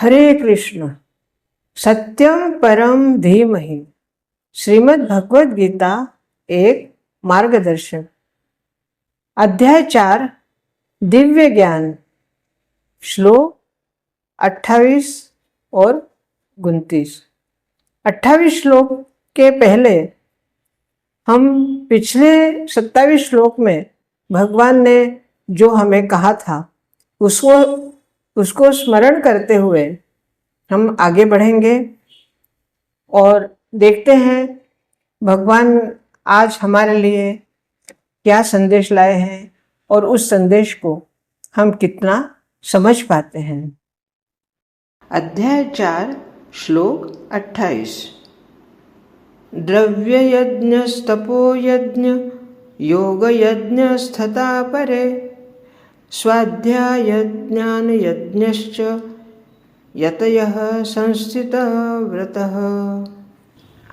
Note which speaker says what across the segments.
Speaker 1: हरे कृष्ण। सत्यम परम धीमहि। श्रीमद् भगवद गीता एक मार्गदर्शन। अध्याय 4 दिव्य ज्ञान। श्लोक 28 और 29। 28 श्लोक के पहले हम पिछले 27 श्लोक में भगवान ने जो हमें कहा था उसको स्मरण करते हुए हम आगे बढ़ेंगे और देखते हैं भगवान आज हमारे लिए क्या संदेश लाए हैं और उस संदेश को हम कितना समझ पाते हैं। अध्याय 4 श्लोक 28। द्रव्य यज्ञ स्तपो यज्ञ योग यज्ञ स्थता परे स्वाध्याय ज्ञान यज्ञश्च यतयः संस्थितः व्रतः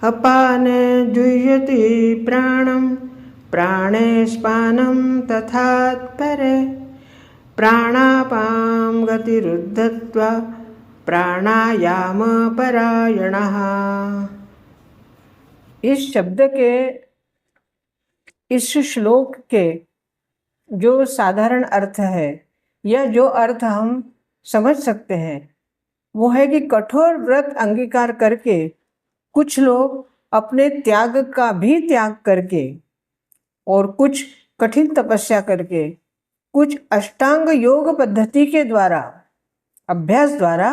Speaker 1: अपाने जुह्यति प्राणं प्राणे स्पानं तथात्परे प्राणापां गतिरुद्धत्वा प्राणायाम परायणः। इस शब्द के, इस श्लोक के जो साधारण अर्थ है या जो अर्थ हम समझ सकते हैं वो है कि कठोर व्रत अंगीकार करके कुछ लोग अपने त्याग का भी त्याग करके और कुछ कठिन तपस्या करके कुछ अष्टांग योग पद्धति के द्वारा, अभ्यास द्वारा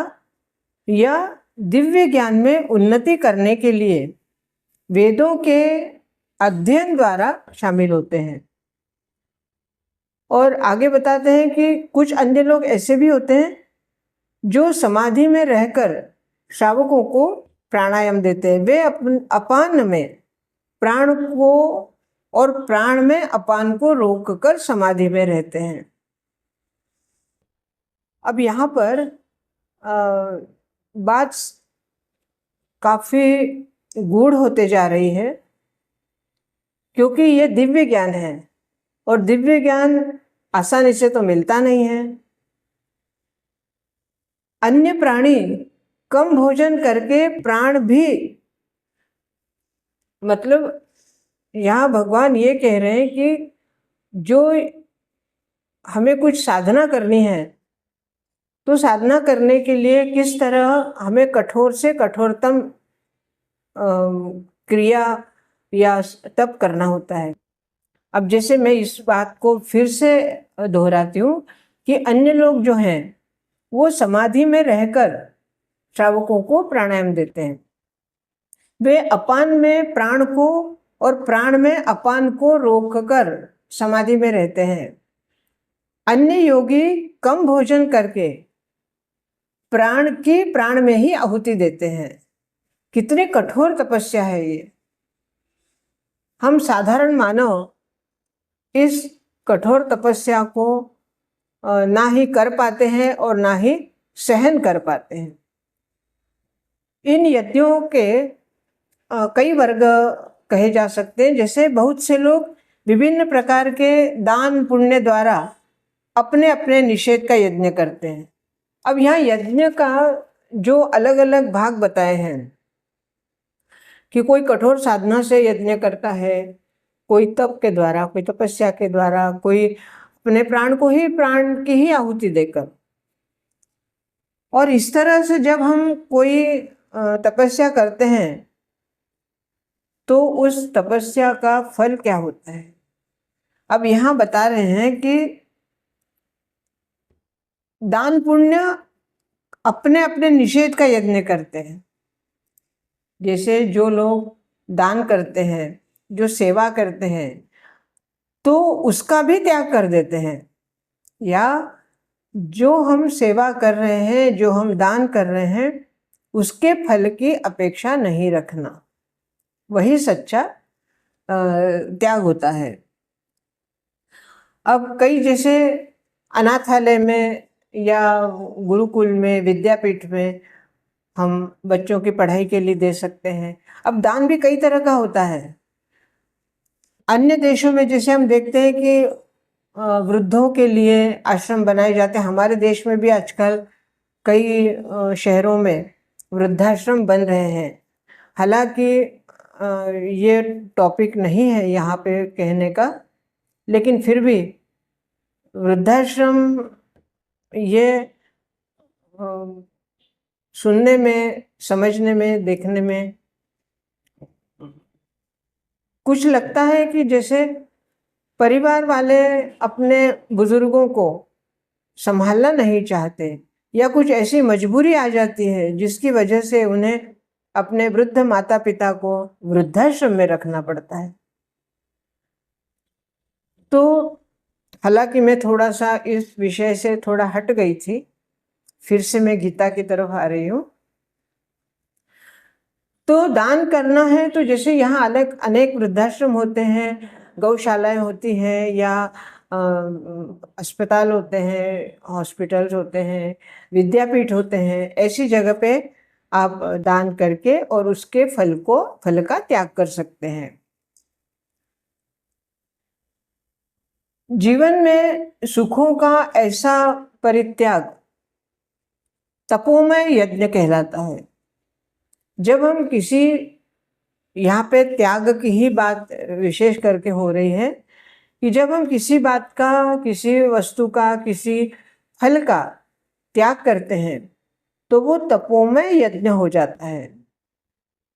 Speaker 1: या दिव्य ज्ञान में उन्नति करने के लिए वेदों के अध्ययन द्वारा शामिल होते हैं। और आगे बताते हैं कि कुछ अन्य लोग ऐसे भी होते हैं जो समाधि में रहकर श्रावकों को प्राणायाम देते हैं। वे अपान में प्राण को और प्राण में अपान को रोककर समाधि में रहते हैं। अब यहाँ पर बात काफी गूढ़ होते जा रही है क्योंकि ये दिव्य ज्ञान है और दिव्य ज्ञान आसानी से तो मिलता नहीं है। अन्य प्राणी कम भोजन करके प्राण भी, मतलब यहाँ भगवान ये कह रहे हैं कि जो हमें कुछ साधना करनी है तो साधना करने के लिए किस तरह हमें कठोर से कठोरतम क्रिया या तप करना होता है। अब जैसे मैं इस बात को फिर से दोहराती हूँ कि अन्य लोग जो हैं वो समाधि में रहकर श्रावकों को प्राणायाम देते हैं। वे अपान में प्राण को और प्राण में अपान को रोककर समाधि में रहते हैं। अन्य योगी कम भोजन करके प्राण की प्राण में ही आहुति देते हैं। कितनी कठोर तपस्या है ये। हम साधारण मानव इस कठोर तपस्या को ना ही कर पाते हैं और ना ही सहन कर पाते हैं। इन यज्ञों के कई वर्ग कहे जा सकते हैं। जैसे बहुत से लोग विभिन्न प्रकार के दान पुण्य द्वारा अपने अपने निषेध का यज्ञ करते हैं। अब यहाँ यज्ञ का जो अलग अलग भाग बताए हैं कि कोई कठोर साधना से यज्ञ करता है, कोई तप के द्वारा, कोई तपस्या के द्वारा, कोई अपने प्राण को ही प्राण की ही आहुति देकर। और इस तरह से जब हम कोई तपस्या करते हैं तो उस तपस्या का फल क्या होता है। अब यहाँ बता रहे हैं कि दान पुण्य अपने अपने निषेध का यज्ञ करते हैं। जैसे जो लोग दान करते हैं, जो सेवा करते हैं, तो उसका भी त्याग कर देते हैं, या जो हम सेवा कर रहे हैं, जो हम दान कर रहे हैं, उसके फल की अपेक्षा नहीं रखना, वही सच्चा त्याग होता है। अब कई जैसे अनाथालय में या गुरुकुल में, विद्यापीठ में हम बच्चों की पढ़ाई के लिए दे सकते हैं। अब दान भी कई तरह का होता है। अन्य देशों में जैसे हम देखते हैं कि वृद्धों के लिए आश्रम बनाए जाते हैं। हमारे देश में भी आजकल कई शहरों में वृद्धाश्रम बन रहे हैं। हालांकि ये टॉपिक नहीं है यहाँ पे कहने का, लेकिन फिर भी वृद्धाश्रम ये सुनने में, समझने में, देखने में कुछ लगता है कि जैसे परिवार वाले अपने बुजुर्गों को संभालना नहीं चाहते, या कुछ ऐसी मजबूरी आ जाती है जिसकी वजह से उन्हें अपने वृद्ध माता पिता को वृद्धाश्रम में रखना पड़ता है। तो हालांकि मैं थोड़ा सा इस विषय से थोड़ा हट गई थी, फिर से मैं गीता की तरफ आ रही हूँ। तो दान करना है तो जैसे यहाँ अलग अनेक वृद्धाश्रम होते हैं, गौशालाएं होती हैं, या अस्पताल होते हैं, हॉस्पिटल्स होते हैं, विद्यापीठ होते हैं, ऐसी जगह पे आप दान करके और उसके फल का त्याग कर सकते हैं। जीवन में सुखों का ऐसा परित्याग तपोमय यज्ञ कहलाता है। जब हम किसी, यहाँ पे त्याग की ही बात विशेष करके हो रही है, कि जब हम किसी बात का, किसी वस्तु का, किसी फल का त्याग करते हैं तो वो तपोमय यज्ञ हो जाता है।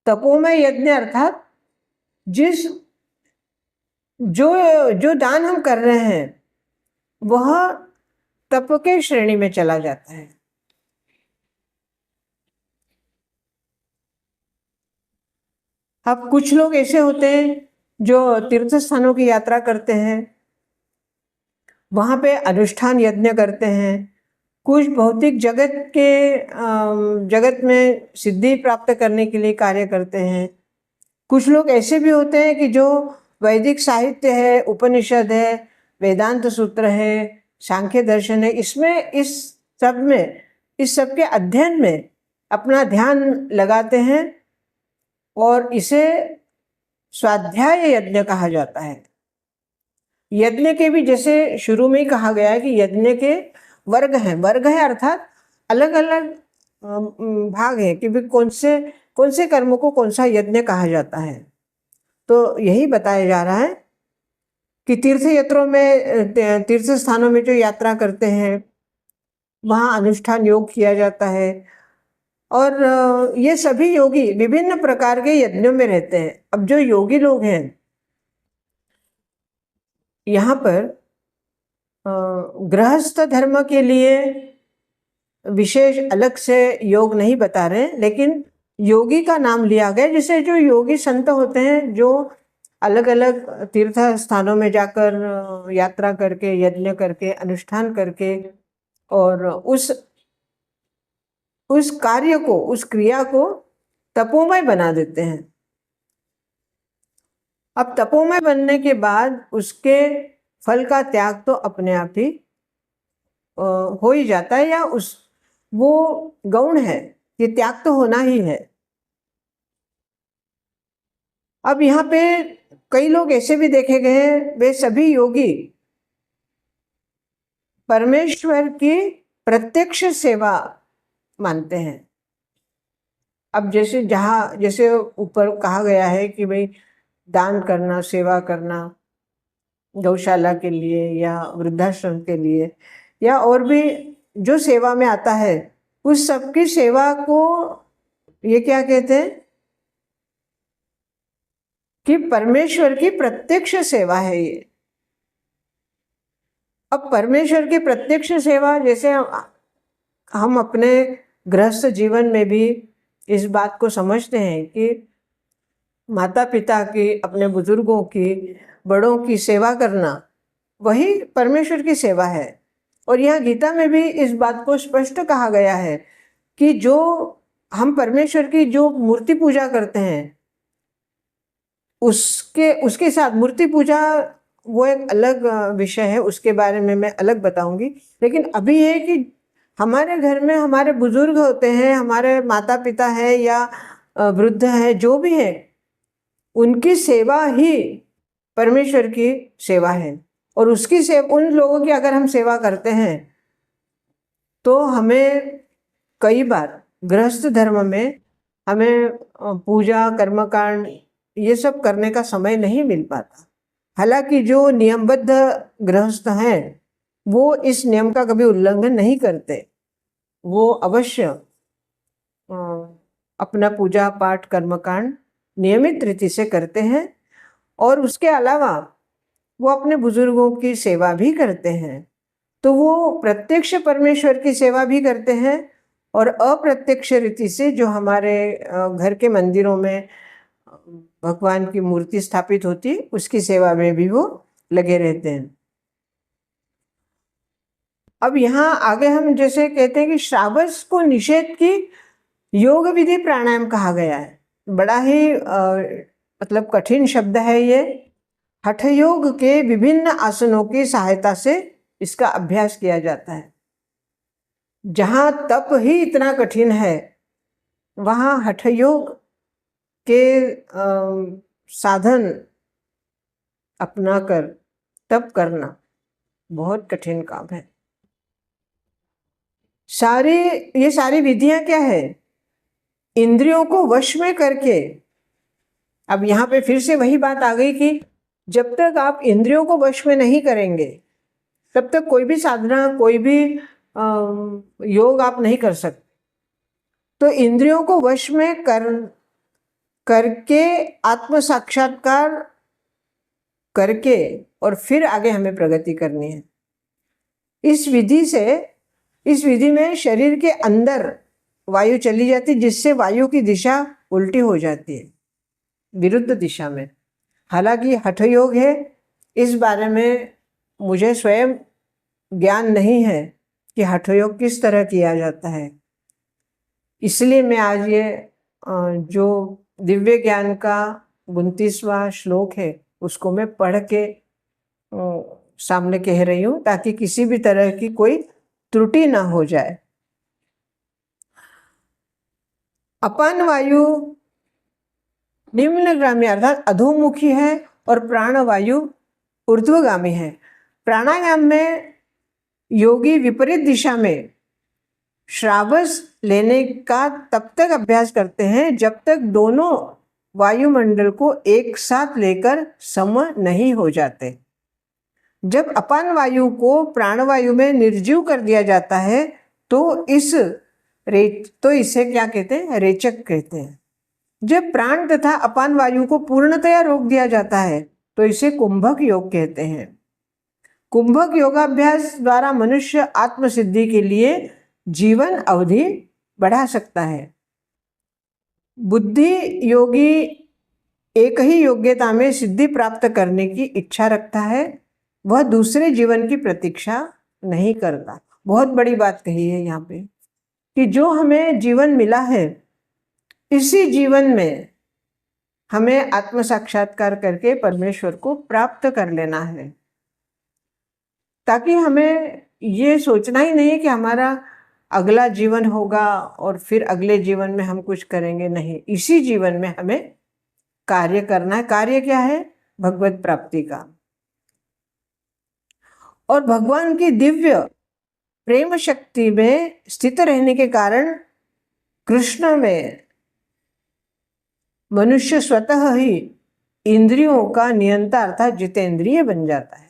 Speaker 1: तपोमय यज्ञ अर्थात जिस जो जो दान हम कर रहे हैं वह तप के श्रेणी में चला जाता है। अब कुछ लोग ऐसे होते हैं जो तीर्थ स्थानों की यात्रा करते हैं, वहां पे अनुष्ठान यज्ञ करते हैं, कुछ भौतिक जगत में सिद्धि प्राप्त करने के लिए कार्य करते हैं। कुछ लोग ऐसे भी होते हैं कि जो वैदिक साहित्य है, उपनिषद है, वेदांत सूत्र है, सांख्य दर्शन है, इस सब के अध्ययन में अपना ध्यान लगाते हैं, और इसे स्वाध्याय यज्ञ कहा जाता है। यज्ञ के भी जैसे शुरू में ही कहा गया है कि यज्ञ के वर्ग है अर्थात अलग अलग भाग है कि भी कौन से कर्मों को कौन सा यज्ञ कहा जाता है। तो यही बताया जा रहा है कि तीर्थ स्थानों में जो यात्रा करते हैं वहाँ अनुष्ठान योग किया जाता है, और ये सभी योगी विभिन्न प्रकार के यज्ञों में रहते हैं। अब जो योगी लोग हैं यहाँ पर गृहस्थ धर्म के लिए विशेष अलग से योग नहीं बता रहे, लेकिन योगी का नाम लिया गया, जिसे जो योगी संत होते हैं जो अलग अलग तीर्थ स्थानों में जाकर यात्रा करके, यज्ञ करके, अनुष्ठान करके, और उस कार्य को, उस क्रिया को तपोमय बना देते हैं। अब तपोमय बनने के बाद उसके फल का त्याग तो अपने आप ही हो ही जाता है, या वो गौण है, ये त्याग तो होना ही है। अब यहाँ पे कई लोग ऐसे भी देखे गए हैं, वे सभी योगी परमेश्वर की प्रत्यक्ष सेवा मानते हैं। अब जैसे ऊपर कहा गया है कि भाई दान करना, सेवा करना गौशाला के लिए या वृद्धाश्रम के लिए, या और भी जो सेवा में आता है, उस सबकी सेवा को ये क्या कहते हैं कि परमेश्वर की प्रत्यक्ष सेवा है ये। अब परमेश्वर की प्रत्यक्ष सेवा, जैसे हम अपने गृहस्थ जीवन में भी इस बात को समझते हैं कि माता पिता की, अपने बुजुर्गों की, बड़ों की सेवा करना वही परमेश्वर की सेवा है। और यहाँ गीता में भी इस बात को स्पष्ट कहा गया है कि जो हम परमेश्वर की जो मूर्ति पूजा करते हैं, उसके साथ मूर्ति पूजा वो एक अलग विषय है, उसके बारे में मैं अलग बताऊंगी। लेकिन अभी ये कि हमारे घर में हमारे बुजुर्ग होते हैं, हमारे माता पिता हैं या वृद्ध हैं, जो भी हैं, उनकी सेवा ही परमेश्वर की सेवा है। और उन लोगों की अगर हम सेवा करते हैं तो हमें कई बार गृहस्थ धर्म में हमें पूजा कर्मकांड ये सब करने का समय नहीं मिल पाता। हालांकि जो नियमबद्ध गृहस्थ हैं वो इस नियम का कभी उल्लंघन नहीं करते, वो अवश्य अपना पूजा पाठ कर्मकांड नियमित रीति से करते हैं और उसके अलावा वो अपने बुजुर्गों की सेवा भी करते हैं। तो वो प्रत्यक्ष परमेश्वर की सेवा भी करते हैं और अप्रत्यक्ष रीति से जो हमारे घर के मंदिरों में भगवान की मूर्ति स्थापित होती उसकी सेवा में भी वो लगे रहते हैं। अब यहाँ आगे हम जैसे कहते हैं कि श्रावस को निषेध की योग विधि प्राणायाम कहा गया है। बड़ा ही मतलब कठिन शब्द है ये। हठ योग के विभिन्न आसनों की सहायता से इसका अभ्यास किया जाता है। जहाँ तप ही इतना कठिन है वहाँ हठ योग के साधन अपनाकर तप करना बहुत कठिन काम है। ये सारी विधियां क्या है? इंद्रियों को वश में करके। अब यहाँ पे फिर से वही बात आ गई कि जब तक आप इंद्रियों को वश में नहीं करेंगे तब तक कोई भी साधना, कोई भी योग आप नहीं कर सकते। तो इंद्रियों को वश में करके आत्म साक्षात्कार करके और फिर आगे हमें प्रगति करनी है। इस विधि में शरीर के अंदर वायु चली जाती, जिससे वायु की दिशा उल्टी हो जाती है, विरुद्ध दिशा में। हालांकि हठ योग है, इस बारे में मुझे स्वयं ज्ञान नहीं है कि हठ योग किस तरह किया जाता है। इसलिए मैं आज ये जो दिव्य ज्ञान का 29वां श्लोक है उसको मैं पढ़ के सामने कह रही हूँ, ताकि किसी भी तरह की कोई त्रुटि ना हो जाए। अपान वायु निम्नगामी अर्थात अधोमुखी है और प्राणवायु ऊर्ध्वगामी है। प्राणायाम में योगी विपरीत दिशा में श्रावस लेने का तब तक अभ्यास करते हैं जब तक दोनों वायुमंडल को एक साथ लेकर सम नहीं हो जाते। जब अपान वायु को प्राणवायु में निर्जीव कर दिया जाता है तो इसे क्या कहते हैं? रेचक कहते हैं। जब प्राण तथा अपान वायु को पूर्णतया रोक दिया जाता है तो इसे कुंभक योग कहते हैं। कुंभक योगाभ्यास द्वारा मनुष्य आत्मसिद्धि के लिए जीवन अवधि बढ़ा सकता है। बुद्धि योगी एक ही योग्यता में सिद्धि प्राप्त करने की इच्छा रखता है, वह दूसरे जीवन की प्रतीक्षा नहीं करता। बहुत बड़ी बात कही है यहाँ पे कि जो हमें जीवन मिला है इसी जीवन में हमें आत्म साक्षात्कार करके परमेश्वर को प्राप्त कर लेना है, ताकि हमें ये सोचना ही नहीं कि हमारा अगला जीवन होगा और फिर अगले जीवन में हम कुछ करेंगे। नहीं, इसी जीवन में हमें कार्य करना है। कार्य क्या है? भगवत प्राप्ति का। और भगवान की दिव्य प्रेम शक्ति में स्थित रहने के कारण कृष्ण में मनुष्य स्वतः ही इंद्रियों का नियंता अर्थात जितेंद्रिय बन जाता है।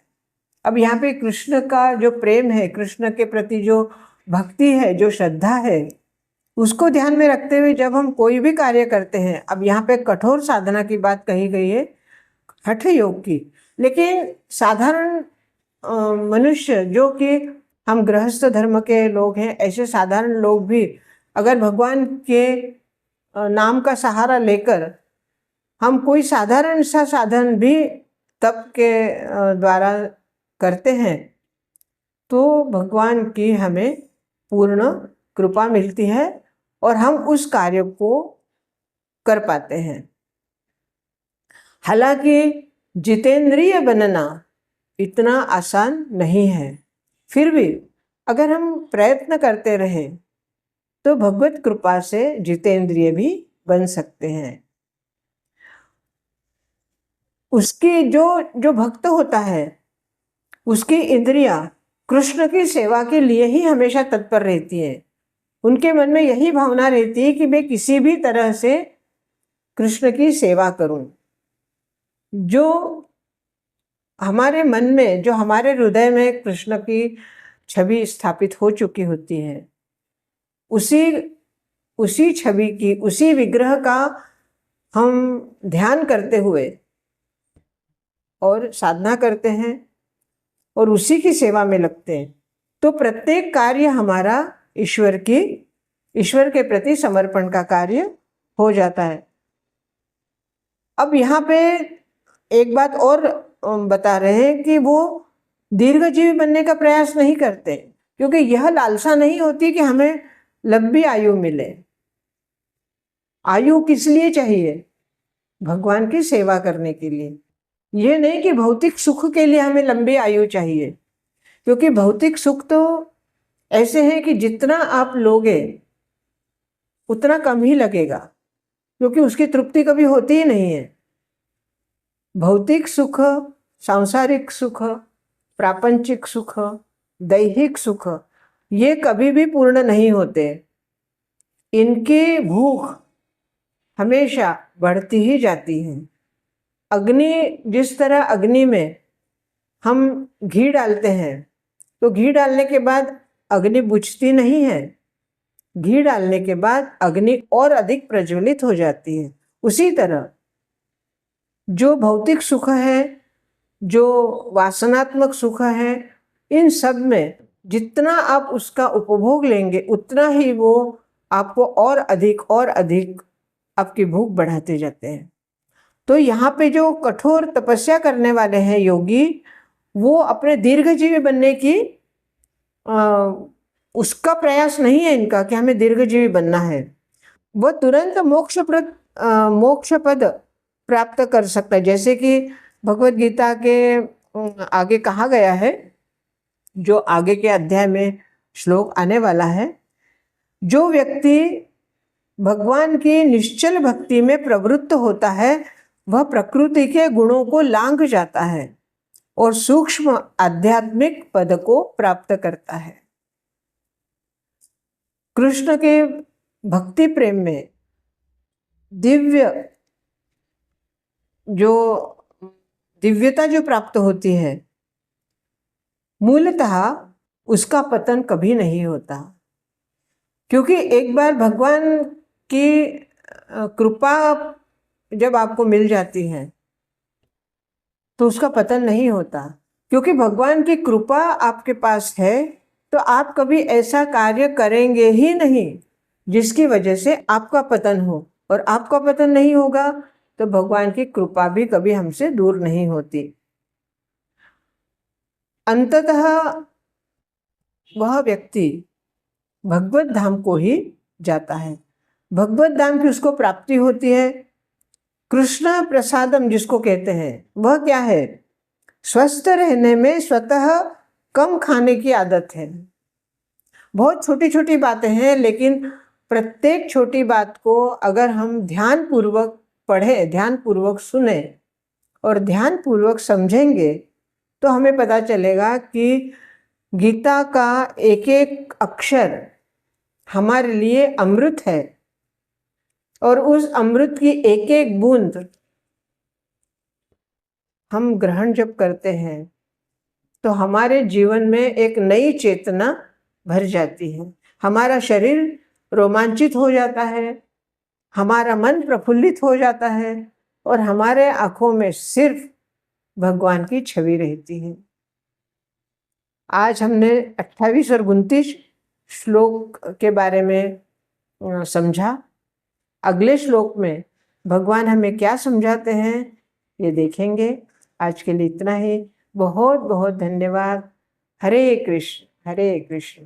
Speaker 1: अब यहाँ पे कृष्ण का जो प्रेम है, कृष्ण के प्रति जो भक्ति है, जो श्रद्धा है, उसको ध्यान में रखते हुए जब हम कोई भी कार्य करते हैं, अब यहाँ पे कठोर साधना की बात कही गई है, हठ योग की, लेकिन साधारण मनुष्य जो कि हम गृहस्थ धर्म के लोग हैं, ऐसे साधारण लोग भी अगर भगवान के नाम का सहारा लेकर हम कोई साधारण सा साधन भी तप के द्वारा करते हैं तो भगवान की हमें पूर्ण कृपा मिलती है और हम उस कार्य को कर पाते हैं। हालांकि जितेंद्रिय बनना इतना आसान नहीं है, फिर भी अगर हम प्रयत्न करते रहें तो भगवत कृपा से जितेंद्रिय भी बन सकते हैं। उसकी जो भक्त होता है उसकी इंद्रियां कृष्ण की सेवा के लिए ही हमेशा तत्पर रहती है। उनके मन में यही भावना रहती है कि मैं किसी भी तरह से कृष्ण की सेवा करूं। जो हमारे मन में, जो हमारे हृदय में कृष्ण की छवि स्थापित हो चुकी होती है, उसी उसी छवि की, उसी विग्रह का हम ध्यान करते हुए और साधना करते हैं और उसी की सेवा में लगते हैं, तो प्रत्येक कार्य हमारा ईश्वर के प्रति समर्पण का कार्य हो जाता है। अब यहाँ पे एक बात और बता रहे हैं कि वो दीर्घजीवी बनने का प्रयास नहीं करते, क्योंकि यह लालसा नहीं होती कि हमें लंबी आयु मिले। आयु किस लिए चाहिए? भगवान की सेवा करने के लिए। ये नहीं कि भौतिक सुख के लिए हमें लंबी आयु चाहिए, क्योंकि भौतिक सुख तो ऐसे है कि जितना आप लोगे उतना कम ही लगेगा, क्योंकि उसकी तृप्ति कभी होती ही नहीं है। भौतिक सुख, सांसारिक सुख, प्रापंचिक सुख, दैहिक सुख, ये कभी भी पूर्ण नहीं होते। इनकी भूख हमेशा बढ़ती ही जाती है। अग्नि, जिस तरह अग्नि में हम घी डालते हैं तो घी डालने के बाद अग्नि बुझती नहीं है, घी डालने के बाद अग्नि और अधिक प्रज्वलित हो जाती है। उसी तरह जो भौतिक सुख है, जो वासनात्मक सुख है, इन सब में जितना आप उसका उपभोग लेंगे उतना ही वो आपको और अधिक आपकी भूख बढ़ाते जाते हैं। तो यहाँ पे जो कठोर तपस्या करने वाले हैं योगी, वो अपने दीर्घजीवी बनने की उसका प्रयास नहीं है इनका कि हमें दीर्घजीवी बनना है। वो तुरंत मोक्ष पद प्राप्त कर सकता है। जैसे कि भगवत गीता के आगे कहा गया है, जो आगे के अध्याय में श्लोक आने वाला है, जो व्यक्ति भगवान की निश्चल भक्ति में प्रवृत्त होता है वह प्रकृति के गुणों को लांघ जाता है और सूक्ष्म आध्यात्मिक पद को प्राप्त करता है। कृष्ण के भक्ति प्रेम में दिव्यता जो प्राप्त होती है, मूलतः उसका पतन कभी नहीं होता, क्योंकि एक बार भगवान की कृपा जब आपको मिल जाती है तो उसका पतन नहीं होता। क्योंकि भगवान की कृपा आपके पास है तो आप कभी ऐसा कार्य करेंगे ही नहीं जिसकी वजह से आपका पतन हो, और आपका पतन नहीं होगा तो भगवान की कृपा भी कभी हमसे दूर नहीं होती। अंततः वह व्यक्ति भगवत धाम को ही जाता है, भगवत धाम की उसको प्राप्ति होती है। कृष्ण प्रसादम जिसको कहते हैं वह क्या है? स्वस्थ रहने में स्वतः कम खाने की आदत है। बहुत छोटी छोटी बातें हैं, लेकिन प्रत्येक छोटी बात को अगर हम ध्यानपूर्वक पढ़ें, ध्यानपूर्वक सुने और ध्यानपूर्वक समझेंगे तो हमें पता चलेगा कि गीता का एक एक अक्षर हमारे लिए अमृत है, और उस अमृत की एक एक बूंद हम ग्रहण जब करते हैं तो हमारे जीवन में एक नई चेतना भर जाती है। हमारा शरीर रोमांचित हो जाता है, हमारा मन प्रफुल्लित हो जाता है, और हमारे आंखों में सिर्फ भगवान की छवि रहती है। आज हमने 28 और 29 श्लोक के बारे में समझा। अगले श्लोक में भगवान हमें क्या समझाते हैं ये देखेंगे। आज के लिए इतना ही। बहुत बहुत धन्यवाद। हरे कृष्ण हरे कृष्ण।